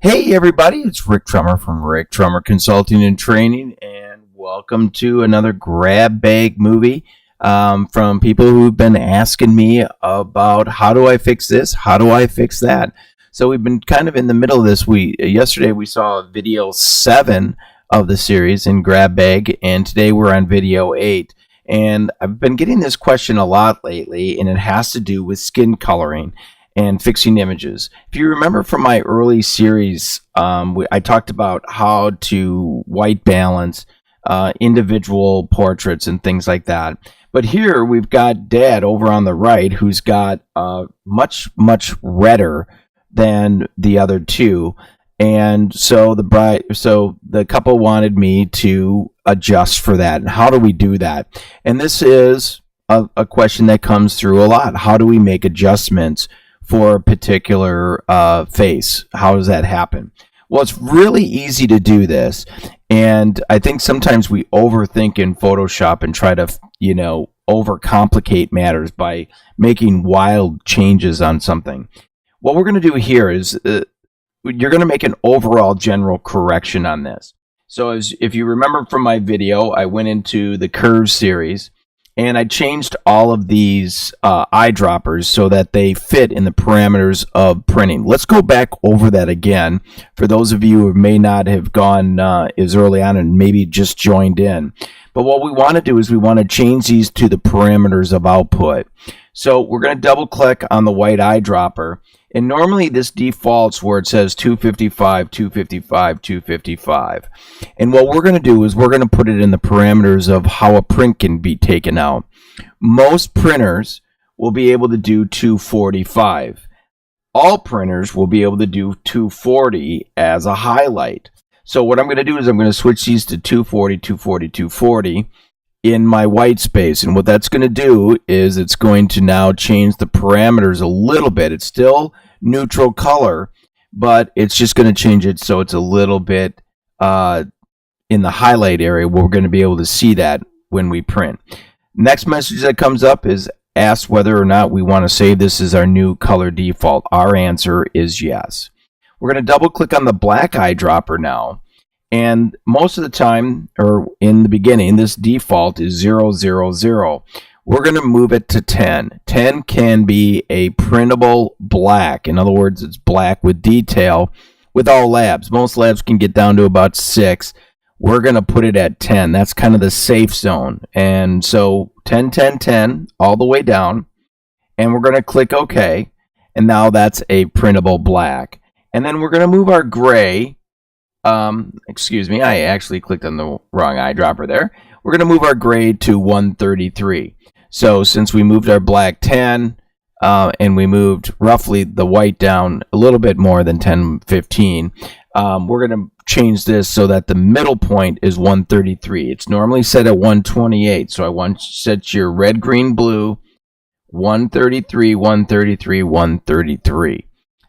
Hey everybody, it's Rick Trummer from Rick Trummer Consulting and Training, and welcome to another grab bag movie from people who've been asking me about how do I fix this, how do I fix that. So we've been kind of in the middle of this. Yesterday we saw video 7 of the series in grab bag, and today we're on video 8. And I've been getting this question a lot lately, and it has to do with skin coloring and fixing images. If you remember from my early series, I talked about how to white balance individual portraits and things like that. But here we've got Dad over on the right, who's got much redder than the other two, and so the couple wanted me to adjust for that. And how do we do that? And this is a question that comes through a lot. How do we make adjustments for a particular face? How does that happen? Well, it's really easy to do this, and I think sometimes we overthink in Photoshop and try to, overcomplicate matters by making wild changes on something. What we're going to do here is you're going to make an overall general correction on this. So if you remember from my video, I went into the curve series, and I changed all of these eyedroppers so that they fit in the parameters of printing. Let's go back over that again for those of you who may not have gone as early on and maybe just joined in. But what we want to do is we want to change these to the parameters of output. So we're going to double click on the white eyedropper. And normally this defaults where it says 255, 255, 255. And what we're going to do is we're going to put it in the parameters of how a print can be taken out. Most printers will be able to do 245. All printers will be able to do 240 as a highlight. So what I'm going to do is I'm going to switch these to 240, 240, 240 in my white space. And what that's going to do is it's going to now change the parameters a little bit. It's still neutral color, but it's just going to change it so it's a little bit in the highlight area where we're going to be able to see that when we print. Next message that comes up is ask whether or not we want to save this as our new color default. Our answer is yes. We're going to double click on the black eyedropper now. And most of the time, or in the beginning, this default is 0, 0, 0. We're going to move it to 10. 10 can be a printable black. In other words, it's black with detail with all labs. Most labs can get down to about 6. We're going to put it at 10. That's kind of the safe zone. And so 10, 10, 10, all the way down. And we're going to click OK. And now that's a printable black. And then we're going to move our gray. Excuse me, I actually clicked on the wrong eyedropper there. We're going to move our gray to 133. So since we moved our black 10, and we moved roughly the white down a little bit more than 10, 15, we're going to change this so that the middle point is 133. It's normally set at 128. So I want to set your red, green, blue, 133, 133, 133.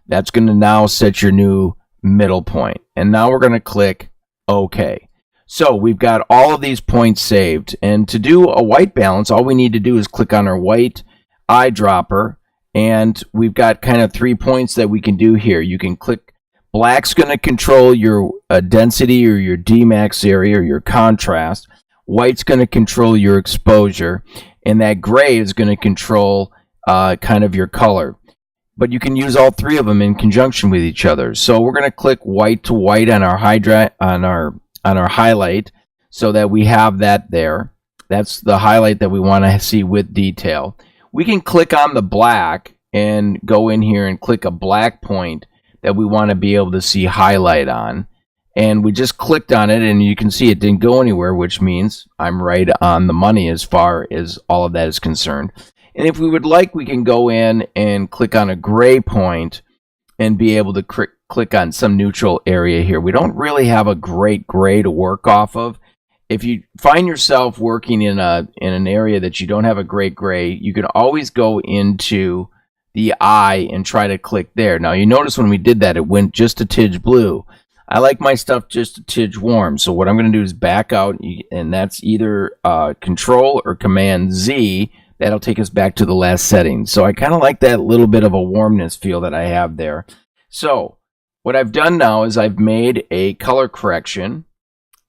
That's going to now set your new middle point. And now we're going to click OK. So we've got all of these points saved. And to do a white balance, all we need to do is click on our white eyedropper. And we've got kind of 3 points that we can do here. You can click, black's going to control your density or your demax area or your contrast. White's going to control your exposure. And that gray is going to control kind of your color. But you can use all 3 of them in conjunction with each other. So we're going to click white to white on our highlight so that we have that there. That's the highlight that we want to see with detail. We can click on the black and go in here and click a black point that we want to be able to see highlight on. And we just clicked on it, and you can see it didn't go anywhere, which means I'm right on the money as far as all of that is concerned. And if we would like, we can go in and click on a gray point and be able to click on some neutral area here. We don't really have a great gray to work off of. If you find yourself working in an area that you don't have a great gray, you can always go into the eye and try to click there. Now, you notice when we did that, it went just a tidge blue. I like my stuff just a tidge warm. So what I'm going to do is back out, and that's either Control or Command Z. That'll take us back to the last setting. So I kind of like that little bit of a warmness feel that I have there. So what I've done now is I've made a color correction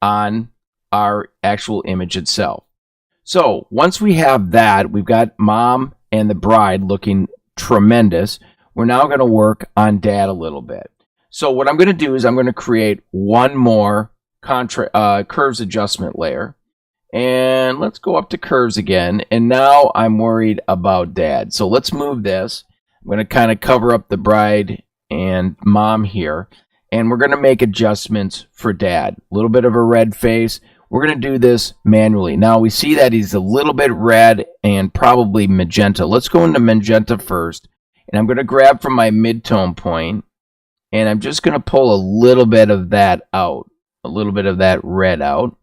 on our actual image itself. So once we have that, we've got mom and the bride looking tremendous. We're now going to work on dad a little bit. So what I'm going to do is I'm going to create one more curves adjustment layer. And let's go up to curves again. And now I'm worried about dad. So let's move this. I'm going to kind of cover up the bride and mom here. And we're going to make adjustments for dad. A little bit of a red face. We're going to do this manually. Now we see that he's a little bit red and probably magenta. Let's go into magenta first. And I'm going to grab from my mid-tone point. And I'm just going to pull a little bit of that out. A little bit of that red out.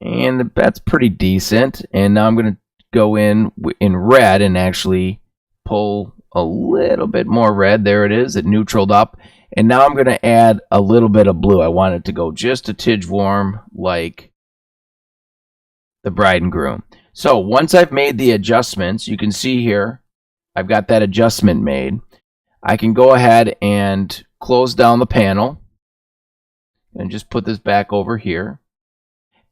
And that's pretty decent. And now I'm going to go in red and actually pull a little bit more red. There it is. It neutraled up. And now I'm going to add a little bit of blue. I want it to go just a tidge warm like the bride and groom. So once I've made the adjustments, you can see here, I've got that adjustment made. I can go ahead and close down the panel and just put this back over here.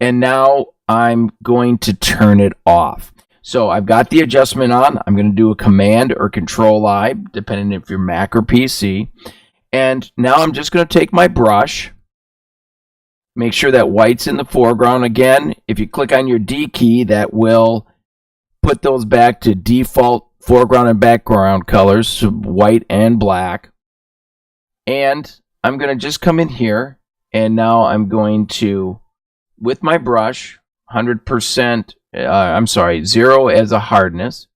And now I'm going to turn it off. So I've got the adjustment on. I'm going to do a Command or Control-I, depending if you're Mac or PC. And now I'm just going to take my brush, make sure that white's in the foreground. Again, if you click on your D key, that will put those back to default foreground and background colors, so white and black. And I'm going to just come in here, and now I'm going to, with my brush, 0 as a hardness,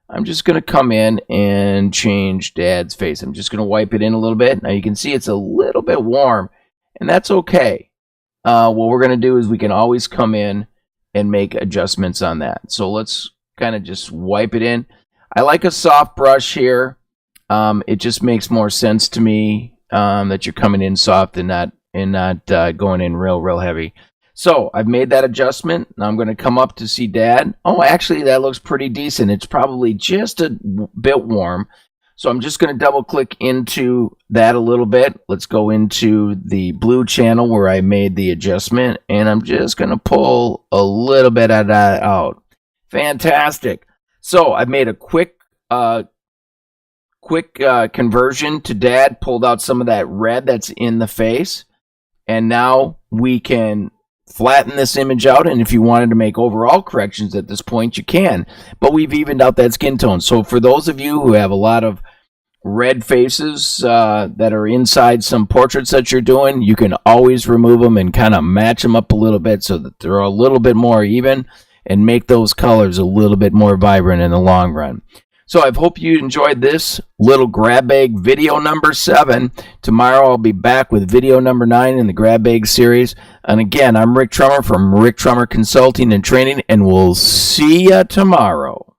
I'm just going to come in and change dad's face. I'm just going to wipe it in a little bit. Now you can see it's a little bit warm, and that's okay. What we're going to do is we can always come in and make adjustments on that. So let's kind of just wipe it in. I like a soft brush here. It just makes more sense to me that you're coming in soft and not going in real heavy. So I've made that adjustment. Now I'm going to come up to see dad. Oh, actually, that looks pretty decent. It's probably just a bit warm. So I'm just going to double click into that a little bit. Let's go into the blue channel where I made the adjustment. And I'm just going to pull a little bit of that out. Fantastic. So I've made a quick conversion to dad. Pulled out some of that red that's in the face. And now we can flatten this image out, and if you wanted to make overall corrections at this point, you can. But we've evened out that skin tone. So for those of you who have a lot of red faces that are inside some portraits that you're doing, you can always remove them and kind of match them up a little bit so that they're a little bit more even and make those colors a little bit more vibrant in the long run. So I hope you enjoyed this little grab bag video number 7. Tomorrow I'll be back with video number 9 in the grab bag series. And again, I'm Rick Trummer from Rick Trummer Consulting and Training, and we'll see you tomorrow.